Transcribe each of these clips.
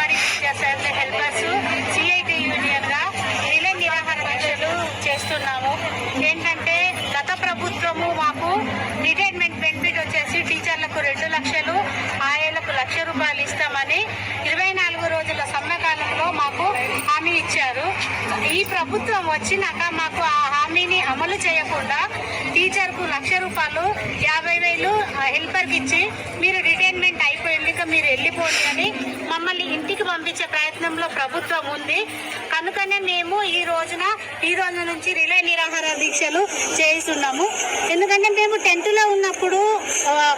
Anganwadi teachers and helpers CIT యూనియన్గా relay నిరాహార దీక్షలు చేస్తున్నాము. ఏంటంటే గత ప్రభుత్వము మాకు రిటైర్మెంట్ బెనిఫిట్ వచ్చేసి టీచర్లకు 2 లక్షలు, ఆయాలకు 1 లక్ష రూపాయలు ఇస్తామని 24 రోజుల సమ్మెకాలంలో మాకు హామీ ఇచ్చారు. ఈ ప్రభుత్వం వచ్చినాక మాకు ఆ హామీని అమలు చేయకుండా టీచర్కు 1 లక్ష రూపాయలు, 50,000 హెల్పర్కి ఇచ్చి మీరు రిటైర్మెంట్ అయిపోయింది ఇక మీరు వెళ్ళిపోండి అని మమ్మల్ని ఇంటికి పంపించే ప్రయత్నంలో ప్రభుత్వం ఉంది. కనుకనే మేము ఈ రోజు నుంచి రిలే నిరాహార దీక్షలు చేస్తున్నాము. ఎందుకంటే మేము 10th లో ఉన్నప్పుడు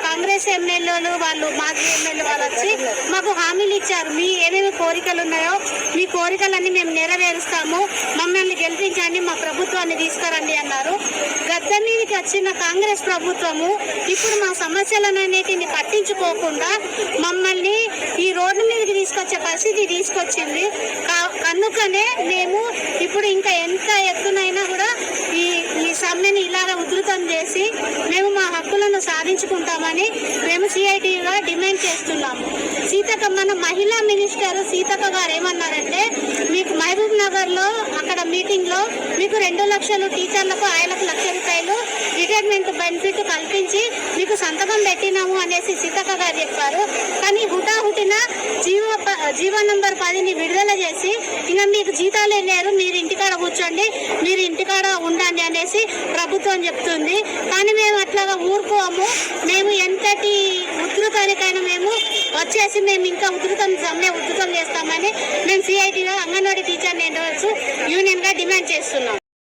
కాంగ్రెస్ ఎమ్మెల్యేలు వాళ్ళు, మాజీ ఎమ్మెల్యే వాళ్ళు వచ్చి మాకు హామీలు ఇచ్చారు. మీ ఏమేమి కోరికలు ఉన్నాయో మీ కోరికలన్నీ మేము నెరవేరుస్తాము, మమ్మల్ని గెలిపించండి, మా ప్రభుత్వాన్ని తీసుకురండి అన్నారు. గద్దె మీదకి వచ్చిన కాంగ్రెస్ ప్రభుత్వము ఇప్పుడు మా సమస్యలన్నిటిని పట్టించుకోకుండా మమ్మల్ని ఈ రోడ్డు మీదకి తీసుకొచ్చే పరిస్థితి తీసుకొచ్చింది. కనుకనే మేము ఇప్పుడు ఇంకా ఎంత ఎత్తునైనా కూడా ఈ సమ్మెని ఇలాగ ఉధృతం చేసి మేము మా హక్కులను సాధించుకుంటామని మేము సిఐటిగా డిమాండ్ చేస్తున్నాము. మన మహిళా మినిస్టర్ సీతక్క గారు ఏమన్నారంటే, మీకు మహబూబ్ నగర్లో అక్కడ మీటింగ్లో మీకు 2 లక్షలు టీచర్లకు, ఆయనకు 1 లక్ష రూపాయలు రిటైర్మెంట్ బెనిఫిట్ కల్పించి మీకు సంతకం పెట్టినాము అనేసి సీతక్క గారు చెప్పారు. కానీ హుటాహుటిన జీవో నంబర్ 10ని విడుదల చేసి ఇంకా మీకు జీతాలే లేరు, మీరు ఇంటికాడ కూర్చోండి, మీరు ఇంటికాడ ఉండండి అనేసి ప్రభుత్వం చెప్తుంది. కానీ మేము అట్లాగా ఊరుకోము. మేము ఎంతటి ఉధృతానికైనా మేము వచ్చేసి మేము ఇంకా ఉధృతం చేస్తామని మేము సిఐటిగా అంగన్వాడీ టీచర్ యూనియన్గా డిమాండ్ చేస్తున్నాం.